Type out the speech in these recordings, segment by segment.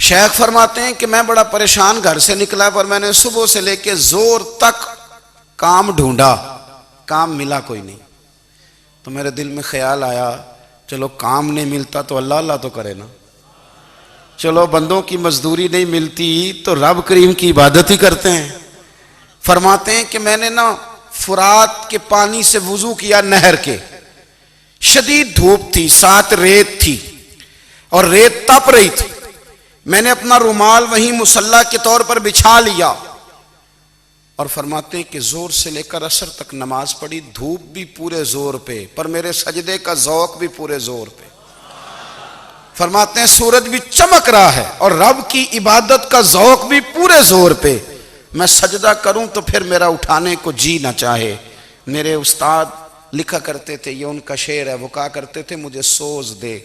شیخ فرماتے ہیں کہ میں بڑا پریشان گھر سے نکلا، پر میں نے صبح سے لے کے زور تک کام ڈھونڈا، کام ملا کوئی نہیں۔ تو میرے دل میں خیال آیا چلو کام نہیں ملتا تو اللہ اللہ تو کرے نا، چلو بندوں کی مزدوری نہیں ملتی تو رب کریم کی عبادت ہی کرتے ہیں۔ فرماتے ہیں کہ میں نے نا فرات کے پانی سے وضو کیا، نہر کے، شدید دھوپ تھی، ساتھ ریت تھی اور ریت تپ رہی تھی۔ میں نے اپنا رومال وہیں مصلی کے طور پر بچھا لیا اور فرماتے ہیں کہ زور سے لے کر عصر تک نماز پڑھی، دھوپ بھی پورے زور پہ، پر میرے سجدے کا ذوق بھی پورے زور پہ۔ فرماتے ہیں سورج بھی چمک رہا ہے اور رب کی عبادت کا ذوق بھی پورے زور پہ۔ میں سجدہ کروں تو پھر میرا اٹھانے کو جی نہ چاہے۔ میرے استاد لکھا کرتے تھے، یہ ان کا شعر ہے، وہ کہا کرتے تھے مجھے سوز دے،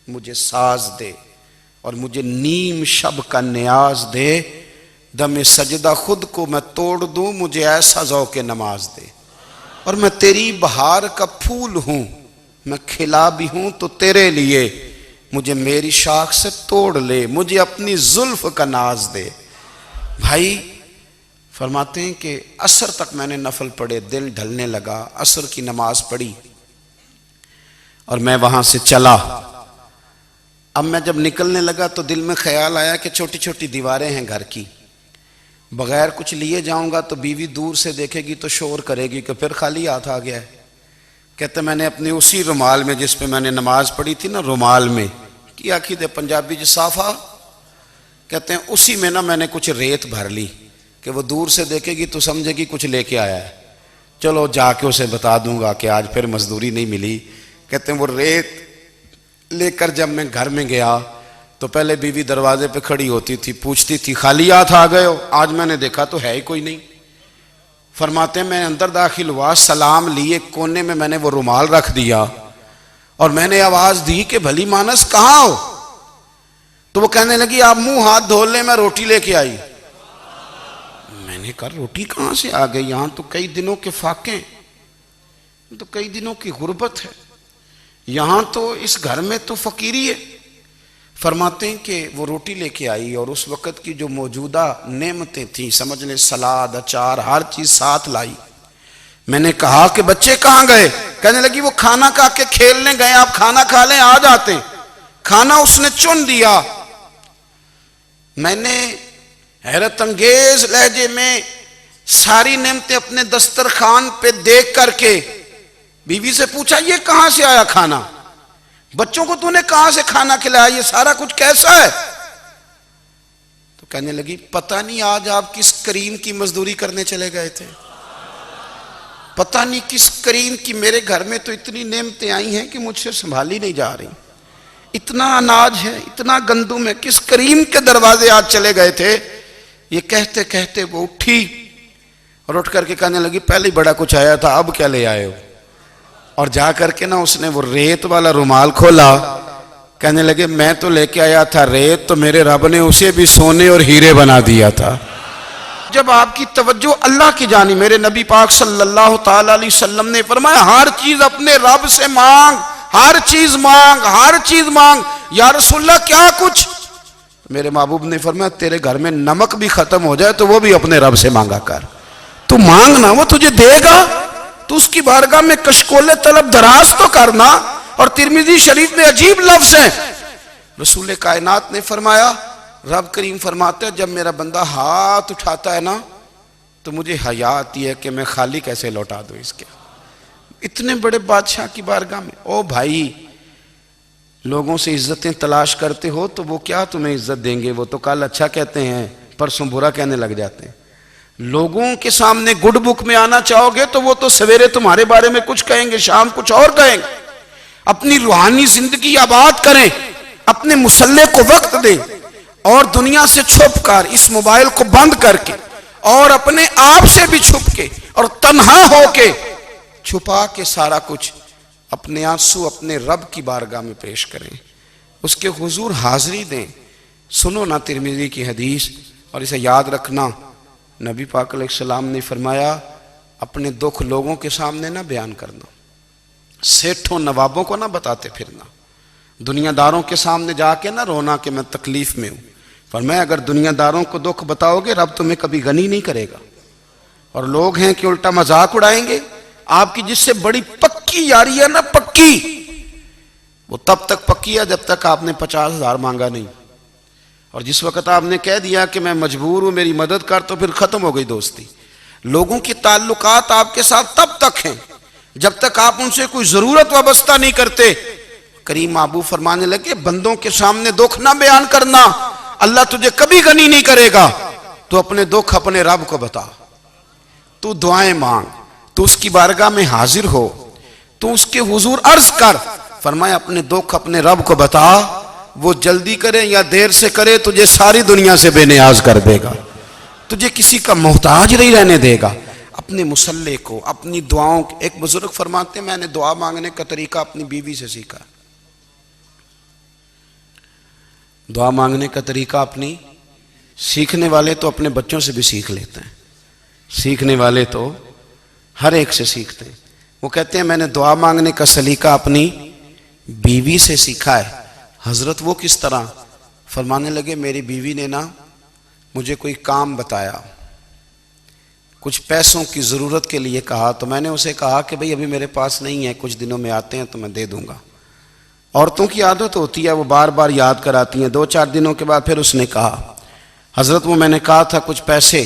مجھے ساز دے اور مجھے نیم شب کا نیاز دے، دم سجدہ خود کو میں توڑ دوں، مجھے ایسا ذوق نماز دے۔ اور میں تیری بہار کا پھول ہوں، میں کھلا بھی ہوں تو تیرے لیے، مجھے میری شاخ سے توڑ لے، مجھے اپنی زلف کا ناز دے۔ بھائی فرماتے ہیں کہ عصر تک میں نے نفل پڑھے، دل ڈھلنے لگا، عصر کی نماز پڑھی اور میں وہاں سے چلا۔ اب میں جب نکلنے لگا تو دل میں خیال آیا کہ چھوٹی چھوٹی دیواریں ہیں گھر کی، بغیر کچھ لیے جاؤں گا تو بیوی دور سے دیکھے گی تو شور کرے گی کہ پھر خالی ہاتھ آ گیا ہے۔ کہتے میں نے اپنی اسی رومال میں جس پہ میں نے نماز پڑھی تھی نا، رومال میں کی آخی دے پنجابی جو صافہ کہتے ہیں، اسی میں نا میں نے کچھ ریت بھر لی کہ وہ دور سے دیکھے گی تو سمجھے گی کچھ لے کے آیا ہے، چلو جا کے اسے بتا دوں گا کہ آج پھر مزدوری نہیں ملی۔ کہتے ہیں وہ ریت لے کر جب میں گھر میں گیا تو پہلے بیوی دروازے پہ کھڑی ہوتی تھی، پوچھتی تھی خالی ہاتھ آ گئے ہو؟ آج میں نے دیکھا تو ہے ہی کوئی نہیں۔ فرماتے ہیں میں اندر داخل ہوا، سلام لیے، کونے میں میں نے وہ رومال رکھ دیا اور میں نے آواز دی کہ بھلی مانس کہاں ہو؟ تو وہ کہنے لگی آپ منہ ہاتھ دھو لیں، میں روٹی لے کے آئی۔ میں نے کہا روٹی کہاں سے آ گئی؟ یہاں تو کئی دنوں کے فاقے، تو کئی دنوں کی غربت ہے، یہاں تو اس گھر میں تو فقیری ہے۔ فرماتے ہیں کہ وہ روٹی لے کے آئی اور اس وقت کی جو موجودہ نعمتیں تھیں، سمجھ لیں سلاد، اچار، ہر چیز ساتھ لائی۔ میں نے کہا کہ بچے کہاں گئے؟ کہنے لگی وہ کھانا کھا کے کھیلنے گئے، آپ کھانا کھا لیں آ جاتے۔ کھانا اس نے چن دیا۔ میں نے حیرت انگیز لہجے میں ساری نعمتیں اپنے دسترخوان پہ دیکھ کر کے بیوی سے پوچھا یہ کہاں سے آیا کھانا؟ بچوں کو تو نے کہاں سے کھانا کھلایا؟ یہ سارا کچھ کیسا ہے؟ تو کہنے لگی پتہ نہیں آج آپ کس کریم کی مزدوری کرنے چلے گئے تھے، پتہ نہیں کس کریم کی، میرے گھر میں تو اتنی نعمتیں آئی ہیں کہ مجھ سے سنبھالی نہیں جا رہی، اتنا اناج ہے، اتنا گندم ہے، کس کریم کے دروازے آج چلے گئے تھے؟ یہ کہتے کہتے وہ اٹھی اور اٹھ کر کے کہنے لگی پہلے بڑا کچھ آیا تھا، اب کیا لے آئے ہو؟ اور جا کر کے نا اس نے وہ ریت والا رومال کھولا، کہنے لگے میں تو لے کے آیا تھا ریت، تو میرے رب نے اسے بھی سونے اور ہیرے بنا دیا تھا۔ جب آپ کی توجہ اللہ کی جانب، میرے نبی پاک صلی اللہ تعالی علیہ وسلم نے فرمایا ہر چیز اپنے رب سے مانگ، ہر چیز مانگ، ہر چیز مانگ۔ یا رسول اللہ کیا کچھ؟ میرے محبوب نے فرمایا تیرے گھر میں نمک بھی ختم ہو جائے تو وہ بھی اپنے رب سے مانگا کر، تو مانگنا وہ تجھے دے گا، تو اس کی بارگاہ میں کشکول طلب دراز تو کرنا۔ اور ترمذی شریف میں عجیب لفظ ہیں، رسول کائنات نے فرمایا، رب کریم فرماتا ہے جب میرا بندہ ہاتھ اٹھاتا ہے نا تو مجھے حیا آتی ہے کہ میں خالی کیسے لوٹا دوں اس کے، اتنے بڑے بادشاہ کی بارگاہ میں۔ او بھائی لوگوں سے عزتیں تلاش کرتے ہو تو وہ کیا تمہیں عزت دیں گے؟ وہ تو کل اچھا کہتے ہیں پرسوں برا کہنے لگ جاتے ہیں۔ لوگوں کے سامنے گڈ بک میں آنا چاہو گے تو وہ تو سویرے تمہارے بارے میں کچھ کہیں گے، شام کچھ اور کہیں گے۔ اپنی روحانی زندگی آباد کریں، اپنے مسلح کو وقت دیں اور دنیا سے چھپ کر اس موبائل کو بند کر کے اور اپنے آپ سے بھی چھپ کے اور تنہا ہو کے چھپا کے سارا کچھ اپنے آنسو اپنے رب کی بارگاہ میں پیش کریں، اس کے حضور حاضری دیں۔ سنو نا ترمذی کی حدیث اور اسے یاد رکھنا، نبی پاک علیہ السلام نے فرمایا اپنے دکھ لوگوں کے سامنے نہ بیان کرنا، سیٹھوں نوابوں کو نہ بتاتے پھرنا، دنیا داروں کے سامنے جا کے نہ رونا کہ میں تکلیف میں ہوں، فرمایا اگر دنیا داروں کو دکھ بتاؤ گے رب تمہیں کبھی غنی نہیں کرے گا، اور لوگ ہیں کہ الٹا مذاق اڑائیں گے آپ کی جس سے بڑی پکی یاری ہے نا، پکی، وہ تب تک پکی ہے جب تک آپ نے 50,000 مانگا نہیں، اور جس وقت آپ نے کہہ دیا کہ میں مجبور ہوں میری مدد کر، تو پھر ختم ہو گئی دوستی۔ لوگوں کی تعلقات آپ کے ساتھ تب تک ہیں جب تک آپ ان سے کوئی ضرورت وابستہ نہیں کرتے۔ کریم محبوب فرمانے لگے بندوں کے سامنے دکھ نہ بیان کرنا، اللہ تجھے کبھی غنی نہیں کرے گا، تو اپنے دکھ اپنے رب کو بتا، تو دعائیں مانگ، تو اس کی بارگاہ میں حاضر ہو، تو اس کے حضور عرض کر۔ فرمایا اپنے دکھ اپنے رب کو بتا، وہ جلدی کرے یا دیر سے کرے تجھے ساری دنیا سے بے نیاز کر دے گا، تجھے کسی کا محتاج نہیں رہنے دے گا۔ اپنے مسلح کو، اپنی دعاؤں، ایک بزرگ فرماتے ہیں میں نے دعا مانگنے کا طریقہ اپنی بیوی سے سیکھا، دعا مانگنے کا طریقہ اپنی، سیکھنے والے تو اپنے بچوں سے بھی سیکھ لیتے ہیں، سیکھنے والے تو ہر ایک سے سیکھتے ہیں۔ وہ کہتے ہیں میں نے دعا مانگنے کا سلیقہ اپنی بیوی سے سیکھا ہے۔ حضرت وہ کس طرح؟ فرمانے لگے میری بیوی نے نا مجھے کوئی کام بتایا، کچھ پیسوں کی ضرورت کے لیے کہا، تو میں نے اسے کہا کہ بھئی ابھی میرے پاس نہیں ہے، کچھ دنوں میں آتے ہیں تو میں دے دوں گا۔ عورتوں کی عادت ہوتی ہے وہ بار بار یاد کراتی ہیں، 2-4 دنوں کے بعد پھر اس نے کہا حضرت وہ میں نے کہا تھا کچھ پیسے،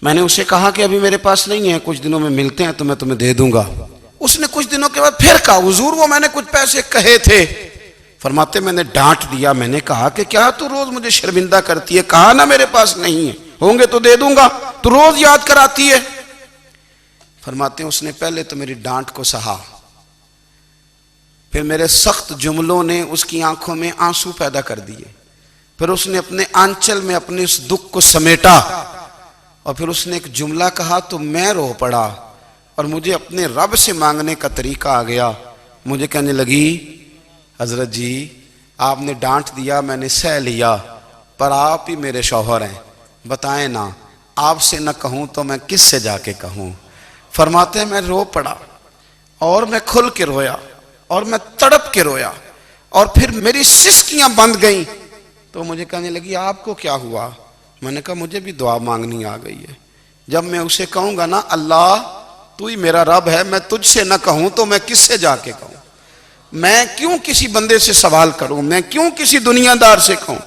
میں نے اسے کہا کہ ابھی میرے پاس نہیں ہے، کچھ دنوں میں ملتے ہیں تو میں تمہیں دے دوں گا۔ اس نے کچھ دنوں کے بعد پھر کہا حضور وہ میں نے کچھ پیسے کہے تھے۔ فرماتے میں نے ڈانٹ دیا، میں نے کہا کہ کیا تو روز مجھے شرمندہ کرتی ہے، کہا نا میرے پاس نہیں ہے، ہوں گے تو دے دوں گا، تو روز یاد کراتی ہے۔ فرماتے ہیں اس نے پہلے تو میری ڈانٹ کو سہا، پھر میرے سخت جملوں نے اس کی آنکھوں میں آنسو پیدا کر دیے، پھر اس نے اپنے آنچل میں اپنے اس دکھ کو سمیٹا، اور پھر اس نے ایک جملہ کہا تو میں رو پڑا، اور مجھے اپنے رب سے مانگنے کا طریقہ آ گیا۔ مجھے کہنے لگی حضرت جی آپ نے ڈانٹ دیا میں نے سہ لیا، پر آپ ہی میرے شوہر ہیں، بتائیں نا آپ سے نہ کہوں تو میں کس سے جا کے کہوں۔ فرماتے ہیں میں رو پڑا، اور میں کھل کے رویا، اور میں تڑپ کے رویا، اور پھر میری سسکیاں بند گئیں، تو مجھے کہنے لگی آپ کو کیا ہوا؟ میں نے کہا مجھے بھی دعا مانگنی آ گئی ہے، جب میں اسے کہوں گا نا اللہ تو ہی میرا رب ہے، میں تجھ سے نہ کہوں تو میں کس سے جا کے کہوں، میں کیوں کسی بندے سے سوال کروں، میں کیوں کسی دنیا دار سے کہوں،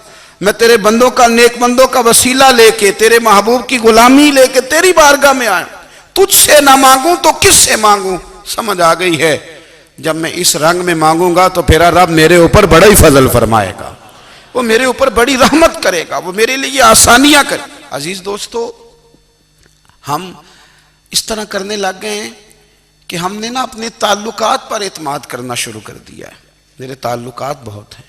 میں تیرے بندوں کا، نیک بندوں کا وسیلہ لے کے، تیرے محبوب کی غلامی لے کے تیری بارگاہ میں آئیں، تجھ سے نہ مانگوں تو کس سے مانگوں؟ سمجھ آ گئی ہے جب میں اس رنگ میں مانگوں گا تو پھر رب میرے اوپر بڑا ہی فضل فرمائے گا، وہ میرے اوپر بڑی رحمت کرے گا، وہ میرے لیے آسانیاں کرے۔ عزیز دوستو ہم اس طرح کرنے لگ گئے ہیں کہ ہم نے نا اپنے تعلقات پر اعتماد کرنا شروع کر دیا ہے۔ میرے تعلقات بہت ہیں،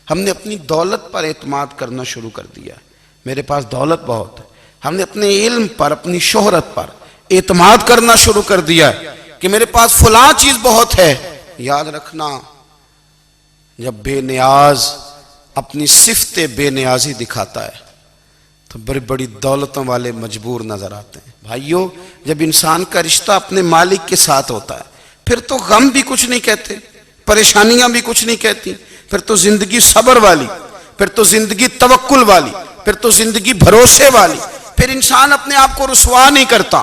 ہم نے اپنی دولت پر اعتماد کرنا شروع کر دیا ہے، میرے پاس دولت بہت ہے، ہم نے اپنے علم پر، اپنی شہرت پر اعتماد کرنا شروع کر دیا ہے کہ میرے پاس فلاں چیز بہت ہے۔ یاد رکھنا جب بے نیاز اپنی صفت بے نیازی دکھاتا ہے تو بڑی بڑی دولتوں والے مجبور نظر آتے ہیں۔ بھائیو جب انسان کا رشتہ اپنے مالک کے ساتھ ہوتا ہے پھر تو غم بھی کچھ نہیں کہتے، پریشانیاں بھی کچھ نہیں کہتی، پھر تو زندگی صبر والی، پھر تو زندگی توکل والی، پھر تو زندگی بھروسے والی، پھر انسان اپنے آپ کو رسوا نہیں کرتا،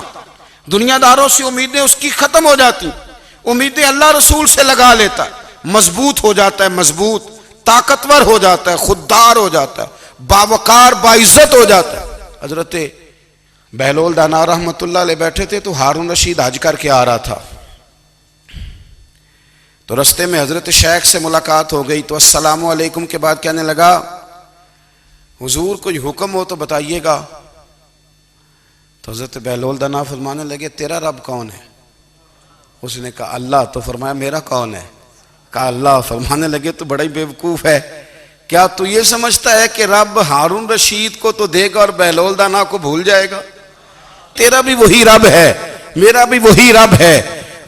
دنیا داروں سے امیدیں اس کی ختم ہو جاتی، امیدیں اللہ رسول سے لگا لیتا ہے، مضبوط ہو جاتا ہے، مضبوط، طاقتور ہو جاتا ہے، خوددار ہو جاتا ہے، باوقار باعزت ہو جاتا ہے۔ حضرت بہلول دانا رحمت اللہ علیہ بیٹھے تھے تو ہارون رشید حج کر کے آ رہا تھا، تو رستے میں حضرت شیخ سے ملاقات ہو گئی، تو السلام علیکم کے بعد کہنے لگا حضور کوئی حکم ہو تو بتائیے گا۔ تو حضرت بہلول دانا فرمانے لگے تیرا رب کون ہے؟ اس نے کہا اللہ۔ تو فرمایا میرا کون ہے؟ کہا اللہ۔ فرمانے لگے تو بڑا ہی بیوقوف ہے، کیا تو یہ سمجھتا ہے کہ رب ہارون رشید کو تو دے گا اور بہلول دانا کو بھول جائے گا؟ تیرا بھی وہی رب ہے، میرا بھی وہی رب ہے،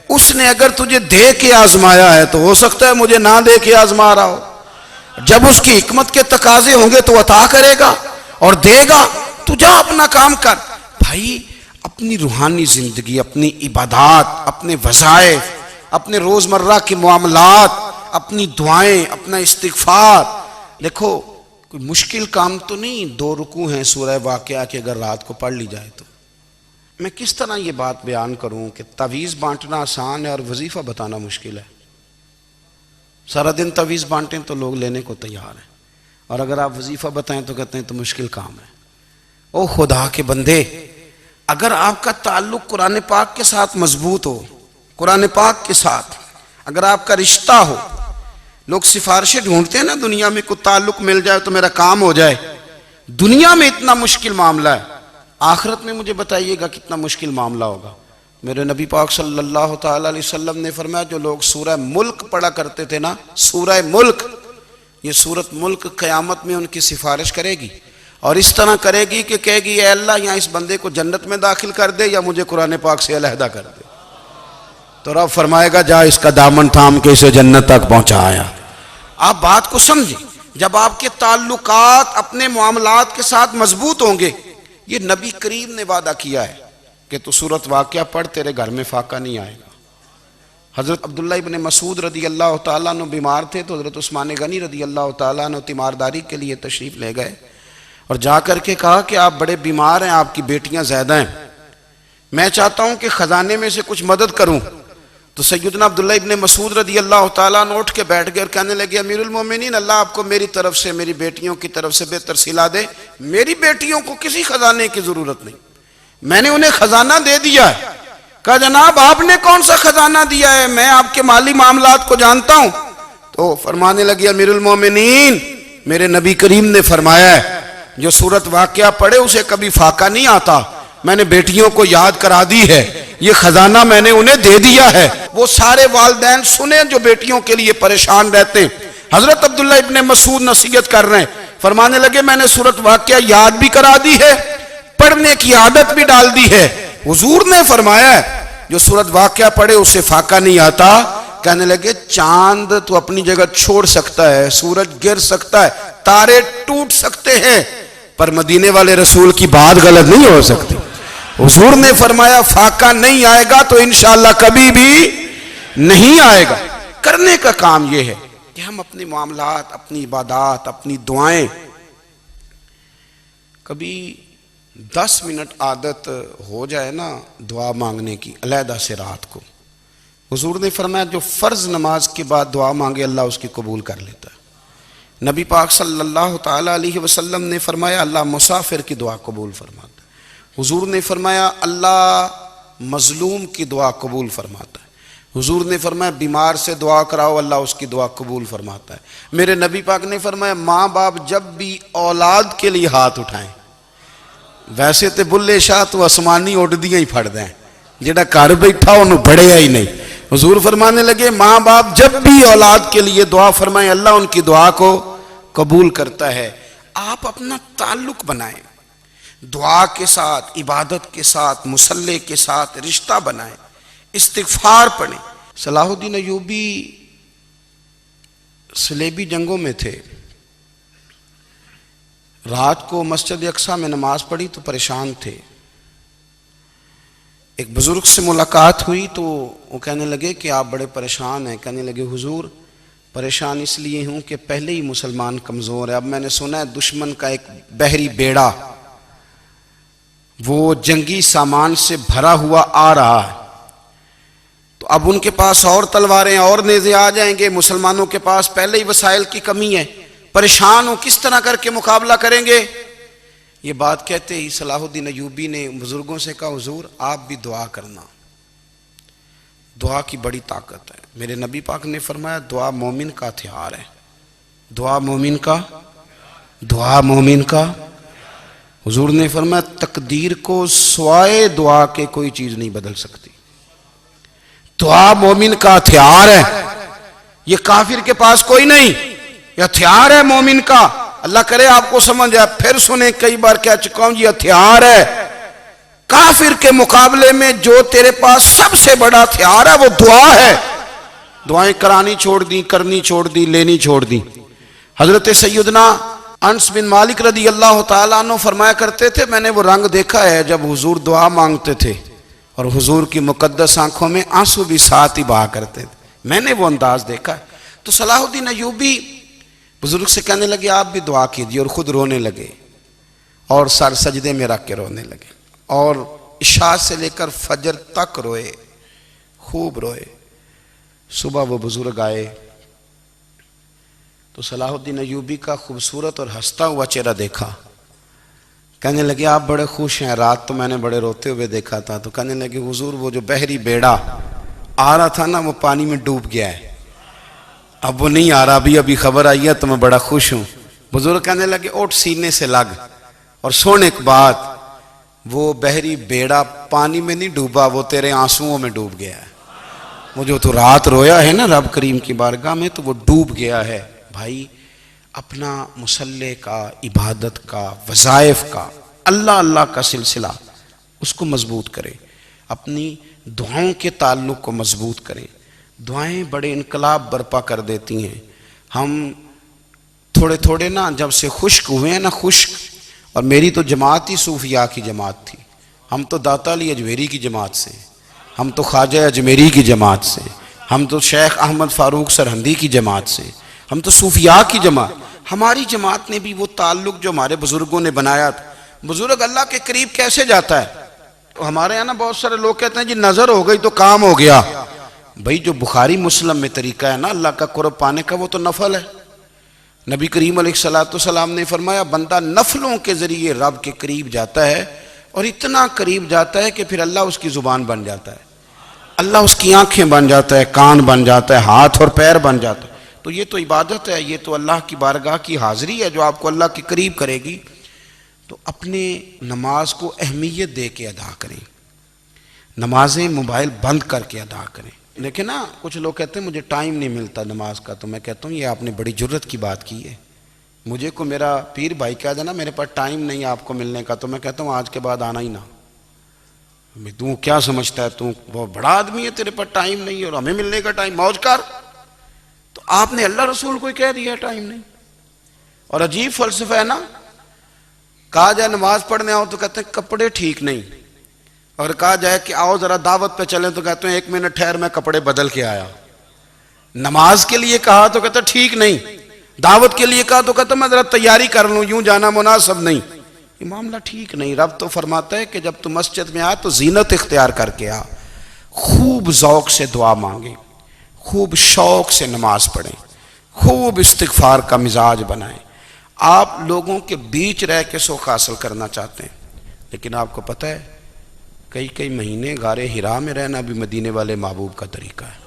اس نے اگر تجھے دے کے آزمایا ہے تو ہو سکتا ہے مجھے نہ دے کے آزما رہا ہو، جب اس کی حکمت کے تقاضے ہوں گے تو عطا کرے گا اور دے گا، تو جا اپنا کام کر۔ بھائی اپنی روحانی زندگی، اپنی عبادات، اپنے وظائف، اپنے روزمرہ کے معاملات، اپنی دعائیں، اپنا استغفار، دیکھو کوئی مشکل کام تو نہیں، 2 رکوع ہیں سورہ واقعہ کہ اگر رات کو پڑھ لی جائے تو۔ میں کس طرح یہ بات بیان کروں کہ تعویذ بانٹنا آسان ہے اور وظیفہ بتانا مشکل ہے؟ سارا دن تعویذ بانٹیں تو لوگ لینے کو تیار ہیں، اور اگر آپ وظیفہ بتائیں تو کہتے ہیں تو مشکل کام ہے۔ او خدا کے بندے، اگر آپ کا تعلق قرآن پاک کے ساتھ مضبوط ہو، قرآن پاک کے ساتھ اگر آپ کا رشتہ ہو، لوگ سفارشیں ڈھونڈتے ہیں نا دنیا میں، کوئی تعلق مل جائے تو میرا کام ہو جائے۔ دنیا میں اتنا مشکل معاملہ ہے، آخرت میں مجھے بتائیے گا کتنا مشکل معاملہ ہوگا۔ میرے نبی پاک صلی اللہ تعالی علیہ وسلم نے فرمایا جو لوگ سورہ ملک پڑھا کرتے تھے نا، سورہ ملک، یہ سورت ملک قیامت میں ان کی سفارش کرے گی، اور اس طرح کرے گی کہ کہے گی اے اللہ یہاں اس بندے کو جنت میں داخل کر دے یا مجھے قرآن پاک سے علیحدہ کر دے، تو رب فرمائے گا جا اس کا دامن تھام کے اسے جنت تک پہنچایا۔ آپ بات کو سمجھیں، جب آپ کے تعلقات اپنے معاملات کے ساتھ مضبوط ہوں گے، یہ نبی کریم نے وعدہ کیا ہے کہ تو سورت واقعہ پڑھ تیرے گھر میں فاقہ نہیں آئے گا۔ حضرت عبداللہ ابن مسعود رضی اللہ تعالیٰ عنہ بیمار تھے تو حضرت عثمان غنی رضی اللہ تعالیٰ عنہ تیمارداری کے لیے تشریف لے گئے، اور جا کر کے کہا کہ آپ بڑے بیمار ہیں، آپ کی بیٹیاں زیادہ ہیں، میں چاہتا ہوں کہ خزانے میں سے کچھ مدد کروں۔ تو سیدنا عبداللہ ابن مسعود رضی اللہ تعالیٰ عنہ اٹھ کے بیٹھ گئے اور کہنے لگے امیر المومنین، اللہ آپ کو میری طرف سے، میری بیٹیوں کی طرف سے بہتر صلہ دے، میری بیٹیوں کو کسی خزانے کی ضرورت نہیں، میں نے انہیں خزانہ دے دیا ہے۔ کہا جناب آپ نے کون سا خزانہ دیا ہے، میں آپ کے مالی معاملات کو جانتا ہوں۔ تو فرمانے لگے امیر المومنین، میرے نبی کریم نے فرمایا ہے جو سورت واقعہ پڑھے اسے کبھی فاقہ نہیں آتا، میں نے بیٹیوں کو یاد کرا دی ہے، یہ خزانہ میں نے انہیں دے دیا ہے۔ وہ سارے والدین سنیں جو بیٹیوں کے لیے پریشان رہتے ہیں۔ حضرت عبداللہ ابن مسعود نصیحت کر رہے ہیں، فرمانے لگے میں نے سورت واقعہ یاد بھی کرا دی ہے، پڑھنے کی عادت بھی ڈال دی ہے۔ حضور نے فرمایا ہے جو سورت واقعہ پڑھے اسے فاقہ نہیں آتا۔ کہنے لگے چاند تو اپنی جگہ چھوڑ سکتا ہے، سورج گر سکتا ہے، تارے ٹوٹ سکتے ہیں، پر مدینے والے رسول کی بات غلط نہیں ہو سکتی۔ حضور نے فرمایا فاقہ نہیں آئے گا تو انشاءاللہ کبھی بھی نہیں آئے گا۔ کرنے کا کام یہ ہے کہ ہم اپنے معاملات، اپنی عبادات، اپنی دعائیں، کبھی 10 منٹ عادت ہو جائے نا دعا مانگنے کی علیحدہ سے رات کو۔ حضور نے فرمایا جو فرض نماز کے بعد دعا مانگے اللہ اس کی قبول کر لیتا ہے۔ نبی پاک صلی اللہ تعالی علیہ وسلم نے فرمایا اللہ مسافر کی دعا قبول فرماتا ہے۔ حضور نے فرمایا اللہ مظلوم کی دعا قبول فرماتا ہے۔ حضور نے فرمایا بیمار سے دعا کراؤ اللہ اس کی دعا قبول فرماتا ہے۔ میرے نبی پاک نے فرمایا ماں باپ جب بھی اولاد کے لیے ہاتھ اٹھائیں، ویسے تے بلے شاہ تو آسمانی اڈ دیاں ہی پھڑ دیں، جڑا گھر بیٹھا انہوں بڑھیا ہی نہیں۔ حضور فرمانے لگے ماں باپ جب بھی اولاد کے لیے دعا فرمائیں اللہ ان کی دعا کو قبول کرتا ہے۔ آپ اپنا تعلق بنائیں، دعا کے ساتھ، عبادت کے ساتھ، مصلی کے ساتھ رشتہ بنائیں، استغفار پڑھیں۔ صلاح الدین ایوبی صلیبی جنگوں میں تھے، رات کو مسجد اقصیٰ میں نماز پڑھی تو پریشان تھے۔ ایک بزرگ سے ملاقات ہوئی تو وہ کہنے لگے کہ آپ بڑے پریشان ہیں۔ کہنے لگے حضور پریشان اس لیے ہوں کہ پہلے ہی مسلمان کمزور ہے، اب میں نے سنا ہے دشمن کا ایک بحری بیڑا وہ جنگی سامان سے بھرا ہوا آ رہا ہے، تو اب ان کے پاس اور تلواریں اور نیزے آ جائیں گے، مسلمانوں کے پاس پہلے ہی وسائل کی کمی ہے، پریشان ہو کس طرح کر کے مقابلہ کریں گے۔ یہ بات کہتے ہی صلاح الدین ایوبی نے بزرگوں سے کہا حضور آپ بھی دعا کرنا، دعا کی بڑی طاقت ہے۔ میرے نبی پاک نے فرمایا دعا مومن کا ہتھیار ہے، دعا مومن کا، دعا مومن کا۔ حضور نے فرمایا تقدیر کو سوائے دعا کے کوئی چیز نہیں بدل سکتی، دعا مومن کا ہتھیار ہے، یہ کافر کے پاس کوئی نہیں، یہ ہتھیار ہے مومن کا۔ اللہ کرے آپ کو سمجھ آئے، پھر سنیں، کئی بار کہہ چکا ہوں یہ ہتھیار ہے۔ کافر کے مقابلے میں جو تیرے پاس سب سے بڑا ہتھیار ہے وہ دعا ہے۔ دعائیں کرانی چھوڑ دی، کرنی چھوڑ دی، لینی چھوڑ دی۔ حضرت سیدنا انس بن مالک رضی اللہ تعالیٰ عنہ فرمایا کرتے تھے میں نے وہ رنگ دیکھا ہے جب حضور دعا مانگتے تھے اور حضور کی مقدس آنکھوں میں آنسو بھی ساتھ ہی بہا کرتے تھے، میں نے وہ انداز دیکھا ہے۔ تو صلاح الدین ایوبی بزرگ سے کہنے لگے آپ بھی دعا کیجیے، اور خود رونے لگے اور سر سجدے میں رکھ کے رونے لگے، اور عشاء سے لے کر فجر تک روئے، خوب روئے۔ صبح وہ بزرگ آئے تو صلاح الدین ایوبی کا خوبصورت اور ہنستا ہوا چہرہ دیکھا۔ کہنے لگے آپ بڑے خوش ہیں، رات تو میں نے بڑے روتے ہوئے دیکھا تھا۔ تو کہنے لگے حضور وہ جو بحری بیڑا آ رہا تھا نا وہ پانی میں ڈوب گیا ہے، اب وہ نہیں آ رہا، ابھی خبر آئی ہے تو میں بڑا خوش ہوں۔ بزرگ کہنے لگے اٹھ سینے سے لگ، اور سونے کے بعد وہ بحری بیڑا پانی میں نہیں ڈوبا، وہ تیرے آنسوؤں میں ڈوب گیا ہے۔ وہ جو تو رات رویا ہے نا رب کریم کی بارگاہ میں، تو وہ ڈوب گیا ہے۔ بھائی اپنا مصلی کا، عبادت کا، وظائف کا، اللہ اللہ کا سلسلہ اس کو مضبوط کرے، اپنی دعاؤں کے تعلق کو مضبوط کریں۔ دعائیں بڑے انقلاب برپا کر دیتی ہیں۔ ہم تھوڑے تھوڑے نا جب سے خشک ہوئے ہیں نا، خشک، اور میری تو جماعت ہی صوفیاء کی جماعت تھی، ہم تو داتا علی اجمیری کی جماعت سے، ہم تو خواجہ اجمیری کی جماعت سے، ہم تو شیخ احمد فاروق سرہندی کی جماعت سے، ہم تو صوفیاء کی جماعت۔ ہماری جماعت نے بھی وہ تعلق جو ہمارے بزرگوں نے بنایا تھا۔ بزرگ اللہ کے قریب کیسے جاتا ہے؟ ہمارے یہاں نا بہت سارے لوگ کہتے ہیں جی نظر ہو گئی تو کام ہو گیا۔ بھائی جو بخاری مسلم میں طریقہ ہے نا اللہ کا قرب پانے کا، وہ تو نفل ہے۔ نبی کریم علیہ السلام نے فرمایا بندہ نفلوں کے ذریعے رب کے قریب جاتا ہے، اور اتنا قریب جاتا ہے کہ پھر اللہ اس کی زبان بن جاتا ہے، اللہ اس کی آنکھیں بن جاتا ہے، کان بن جاتا ہے، ہاتھ اور پیر بن جاتا ہے۔ تو یہ تو عبادت ہے، یہ تو اللہ کی بارگاہ کی حاضری ہے جو آپ کو اللہ کے قریب کرے گی۔ تو اپنے نماز کو اہمیت دے کے ادا کریں، نمازیں موبائل بند کر کے ادا کریں۔ لیکن نا کچھ لوگ کہتے ہیں مجھے ٹائم نہیں ملتا نماز کا، تو میں کہتا ہوں یہ آپ نے بڑی جرت کی بات کی ہے۔ مجھے کو میرا پیر بھائی کہہ دینا میرے پاس ٹائم نہیں آپ کو ملنے کا، تو میں کہتا ہوں آج کے بعد آنا ہی نہ۔ تو کیا سمجھتا ہے، تو بہت بڑا آدمی ہے، تیرے پاس ٹائم نہیں ہے اور ہمیں ملنے کا ٹائم، موج کر۔ تو آپ نے اللہ رسول کو ہی کہہ دیا ٹائم نہیں۔ اور عجیب فلسفہ ہے نا، کہا جائے نماز پڑھنے آؤ تو کہتے ہیں کپڑے ٹھیک نہیں، اور کہا جائے کہ آؤ ذرا دعوت پہ چلیں تو کہتے ہیں ایک منٹ ٹھہر میں کپڑے بدل کے آیا۔ نماز کے لیے کہا تو کہتے ہیں ٹھیک نہیں، دعوت کے لیے کہا تو کہتے ہیں میں ذرا تیاری کر لوں، یوں جانا مناسب نہیں۔ یہ معاملہ ٹھیک نہیں۔ رب تو فرماتا ہے کہ جب تو مسجد میں آ تو زینت اختیار کر کے آ، خوب ذوق سے دعا مانگیں، خوب شوق سے نماز پڑھیں، خوب استغفار کا مزاج بنائیں۔ آپ لوگوں کے بیچ رہ کے سوکھ حاصل کرنا چاہتے ہیں، لیکن آپ کو پتہ ہے کئی مہینے غار حرا میں رہنا بھی مدینے والے محبوب کا طریقہ ہے۔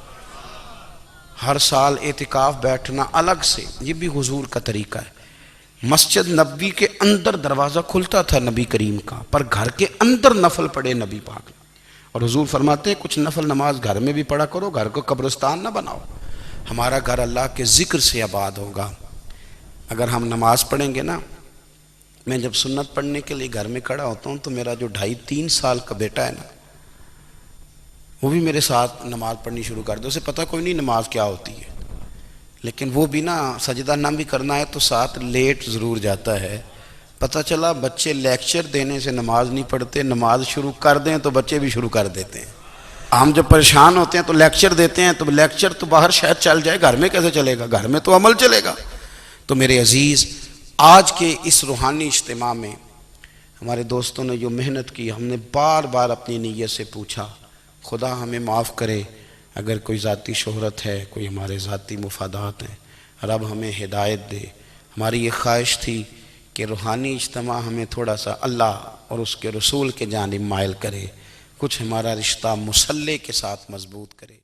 ہر سال اعتکاف بیٹھنا الگ سے، یہ بھی حضور کا طریقہ ہے۔ مسجد نبوی کے اندر دروازہ کھلتا تھا نبی کریم کا، پر گھر کے اندر نفل پڑھے نبی پاک نے۔ اور حضور فرماتے ہیں کچھ نفل نماز گھر میں بھی پڑھا کرو، گھر کو قبرستان نہ بناؤ۔ ہمارا گھر اللہ کے ذکر سے آباد ہوگا اگر ہم نماز پڑھیں گے نا۔ میں جب سنت پڑھنے کے لیے گھر میں کھڑا ہوتا ہوں تو میرا جو 2.5-3 سال کا بیٹا ہے نا، وہ بھی میرے ساتھ نماز پڑھنی شروع کر دے۔ اسے پتہ کوئی نہیں نماز کیا ہوتی ہے، لیکن وہ بھی نا سجدہ نہ بھی کرنا ہے تو ساتھ لیٹ ضرور جاتا ہے۔ پتہ چلا بچے لیکچر دینے سے نماز نہیں پڑھتے، نماز شروع کر دیں تو بچے بھی شروع کر دیتے ہیں۔ ہم جب پریشان ہوتے ہیں تو لیکچر دیتے ہیں، تو لیکچر تو باہر شاید چل جائے، گھر میں کیسے چلے گا؟ گھر میں تو عمل چلے گا۔ تو میرے عزیز، آج کے اس روحانی اجتماع میں ہمارے دوستوں نے جو محنت کی، ہم نے بار بار اپنی نیت سے پوچھا خدا ہمیں معاف کرے اگر کوئی ذاتی شہرت ہے، کوئی ہمارے ذاتی مفادات ہیں، رب ہمیں ہدایت دے۔ ہماری یہ خواہش تھی کہ روحانی اجتماع ہمیں تھوڑا سا اللہ اور اس کے رسول کے جانب مائل کرے، کچھ ہمارا رشتہ مصلی کے ساتھ مضبوط کرے۔